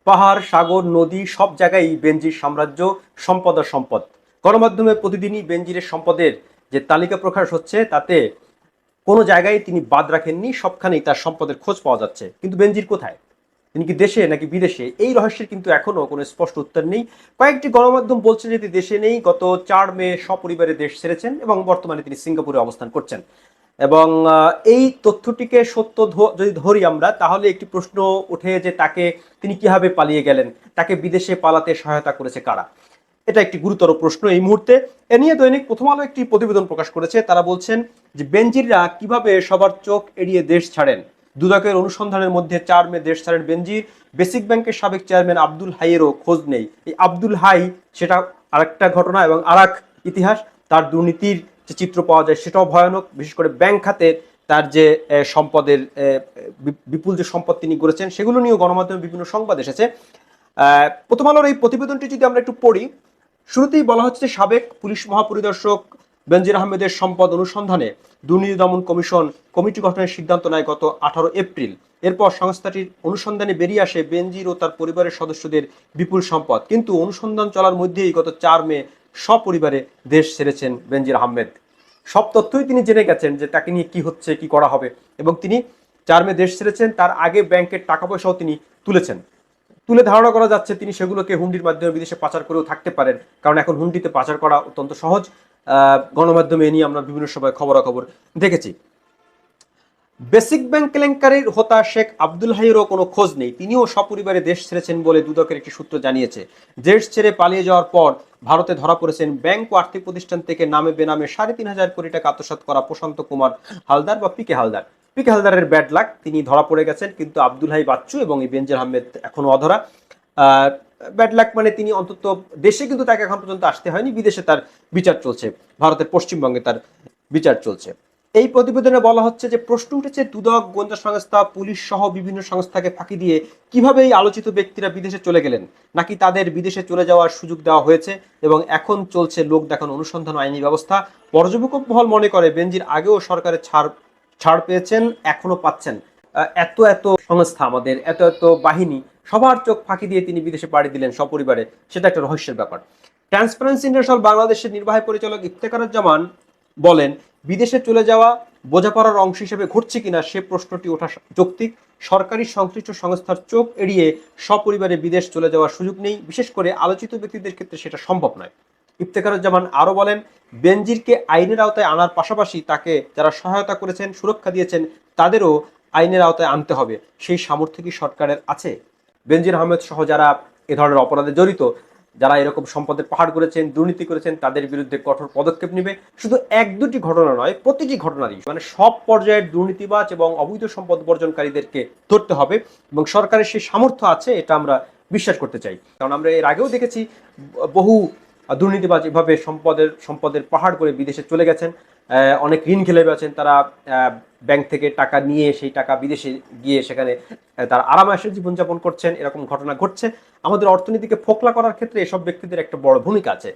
পাহাড়, সাগর, নদী সব জায়গায় বেনজির সাম্রাজ্য, সম্পদ আর সম্পদ। গণমাধ্যমে প্রতিদিনই বেনজিরের সম্পদের যে তালিকা প্রকাশ হচ্ছে, তাতে কোনো জায়গায় তিনি বাদ রাখেননি, সবখানেই তার সম্পদের খোঁজ পাওয়া যাচ্ছে। কিন্তু বেনজির কোথায়? তিনি কি দেশে নাকি বিদেশে? এই রহস্যের কিন্তু এখনো কোনো স্পষ্ট উত্তর নেই। কয়েকটি গণমাধ্যম বলছে যে তিনি দেশে নেই, গত 4 মে সপরিবারে দেশ ছেড়েছেন এবং বর্তমানে তিনি সিঙ্গাপুরে অবস্থান করছেন। এবং এই তথ্যটিকে সত্য যদি ধরি আমরা, তাহলে একটি প্রশ্ন ওঠে যে তিনি কিভাবে পালিয়ে গেলেন, তাকে বিদেশে পালাতে সহায়তা করেছে কারা? এটা একটি গুরুতর প্রশ্ন এই মুহূর্তে। এ নিয়ে দৈনিক প্রথম আলো একটি প্রতিবেদন প্রকাশ করেছে। তারা বলছেন যে বেনজিররা কিভাবে সবার চোখ এড়িয়ে দেশ ছাড়েন। দুদকের অনুসন্ধানের মধ্যে 4 মে দেশ ছাড়েন বেনজির। বেসিক ব্যাংকের সাবেক চেয়ারম্যান আব্দুল হাইয়েরও খোঁজ নেই। এই আব্দুল হাই, সেটা আরেকটা ঘটনা এবং আরেক ইতিহাস। তার দুর্নীতির যে চিত্র পাওয়া যায় সেটাও ভয়ানক। বিশেষ করে ব্যাংক খাতে তার যে সম্পদের বিপুল যে সম্পদ তিনি গড়েছেন, সেগুলো নিয়েও গণমাধ্যমে বিভিন্ন সংবাদ এসেছে। প্রথম আলোর এই প্রতিবেদনটি যদি আমরা একটু পড়ি, শুরুতেই বলা হচ্ছে যে সাবেক পুলিশ মহাপরিদর্শক বেনজির আহমেদের সম্পদ অনুসন্ধানে দুর্নীতি দমন কমিশন কমিটি গঠনের সিদ্ধান্ত নেয় গত 18 এপ্রিল। এরপর সংস্থাটির অনুসন্ধানে বেরিয়ে আসে বেনজির ও তার পরিবারের সদস্যদের বিপুল সম্পদ। কিন্তু অনুসন্ধান চলার মধ্যেই গত 4 মে সপরিবারে দেশ ছেড়েছেন বেনজির আহমেদ। সব তথ্যই তিনি জেনে গেছেন যে তাকে নিয়ে কি হচ্ছে, কি করা হবে, এবং তিনি 4 মে দেশ ছেড়েছেন। তার আগে ব্যাংকের টাকা পয়সাও তিনি তুলে ধারণা করা যাচ্ছে তিনি সেগুলোকে হুন্ডির মাধ্যমে বিদেশে পাচার করেও থাকতে পারেন, কারণ এখন হুন্ডিতে পাচার করা অত্যন্ত সহজ। গণমাধ্যমে এ নিয়ে আমরা বিভিন্ন সময় খবরাখবর দেখেছি। বেসিক ব্যাংক কেলেঙ্কারির হোতা শেখ আব্দুল হাইয়েরও কোনো খোঁজ নেই। তিনিও সপরিবারে দেশ ছেড়েছেন বলে দুদকের একটি সূত্র জানিয়েছে। দেশ ছেড়ে পালিয়ে যাওয়ার পর ভারতে ধরা পড়েছেন ব্যাংক ও আর্থিক প্রতিষ্ঠান থেকে নামে বেনামে 3,500 কোটি টাকা আত্মসাৎ করা প্রশান্ত কুমার হালদার বা পিকে হালদার। পিকে হালদারের ব্যাড লাক, তিনি ধরা পড়ে গেছেন, কিন্তু আব্দুল হাই বাচ্চু এবং এই বেনজির আহমেদ এখনো অধরা। ব্যাড লাক মানে তিনি অন্তত দেশে কিন্তু তাকে এখন পর্যন্ত আসতে হয়নি, বিদেশে তার বিচার চলছে, ভারতের পশ্চিমবঙ্গে তার বিচার চলছে। এই প্রতিবেদনে বলা হচ্ছে যে প্রশ্ন উঠেছে দুদক, গোয়েন্দা সংস্থা, পুলিশ সহ বিভিন্ন সংস্থাকে ফাঁকি দিয়ে কিভাবে এই আলোচিত ব্যক্তিরা বিদেশে চলে গেলেন, নাকি তাদের বিদেশে চলে যাওয়ার সুযোগ দেওয়া হয়েছে এবং এখন চলছে লোক দেখানো অনুসন্ধান আইনি ব্যবস্থা। পর্যবেক্ষক মহল মনে করে বেনজির আগেও সরকারের ছাড় পেয়েছেন, এখনো পাচ্ছেন। এত এত সংস্থা, আমাদের এত এত বাহিনী, সবার চোখ ফাঁকি দিয়ে তিনি বিদেশে পাড়ি দিলেন সপরিবারে, সেটা একটা রহস্যের ব্যাপার। ট্রান্সপারেন্সি ইন্টারন্যাশনাল বাংলাদেশের নির্বাহী পরিচালক ইফতেখারুজ্জামান বলেন, বিদেশে চলে যাওয়া বোঝাপড়ার অংশ হিসেবে ঘটছে কিনা সে প্রশ্নটি ওঠা যৌক্তিক। সরকারি সংশ্লিষ্ট সংস্থার চোখ এড়িয়ে সপরিবারে বিদেশ চলে যাওয়ার সুযোগ নেই, বিশেষ করে আলোচিত ব্যক্তিদের ক্ষেত্রে সেটা সম্ভব নয়। ইফতেখারুজ্জামান আরও বলেন, বেনজিরকে আইনের আওতায় আনার পাশাপাশি তাকে যারা সহায়তা করেছেন, সুরক্ষা দিয়েছেন, তাদেরও আইনের আওতায় আনতে হবে। সেই সামর্থ্য কি সরকারের আছে? বেনজির আহমেদ সহ যারা এ ধরনের অপরাধে জড়িত, যারা এরকম সম্পদের পাহাড় করেছেন, দুর্নীতি করেছেন, তাদের বিরুদ্ধে কঠোর পদক্ষেপ নেবে। শুধু 1-2টি ঘটনা নয়, প্রতিটি ঘটনারই, মানে সব পর্যায়ের দুর্নীতিবাজ এবং অবৈধ সম্পদ বর্জনকারীদেরকে ধরতে হবে, এবং সরকারের সেই সামর্থ্য আছে, এটা আমরা বিশ্বাস করতে চাই। কারণ আমরা এর আগেও দেখেছি বহু দুর্নীতিবাজ এভাবে সম্পদের পাহাড় করে বিদেশে চলে গেছেন। অনেক ঋণ খেলে আছেন তারা, ব্যাংক থেকে টাকা নিয়ে সেই টাকা বিদেশে গিয়ে সেখানে তারা আরামায়েশে জীবনযাপন করছেন। এরকম ঘটনা ঘটছে। আমাদের অর্থনীতিকে ফোকলা করার ক্ষেত্রে এসব ব্যক্তিদের একটা বড় ভূমিকা আছে।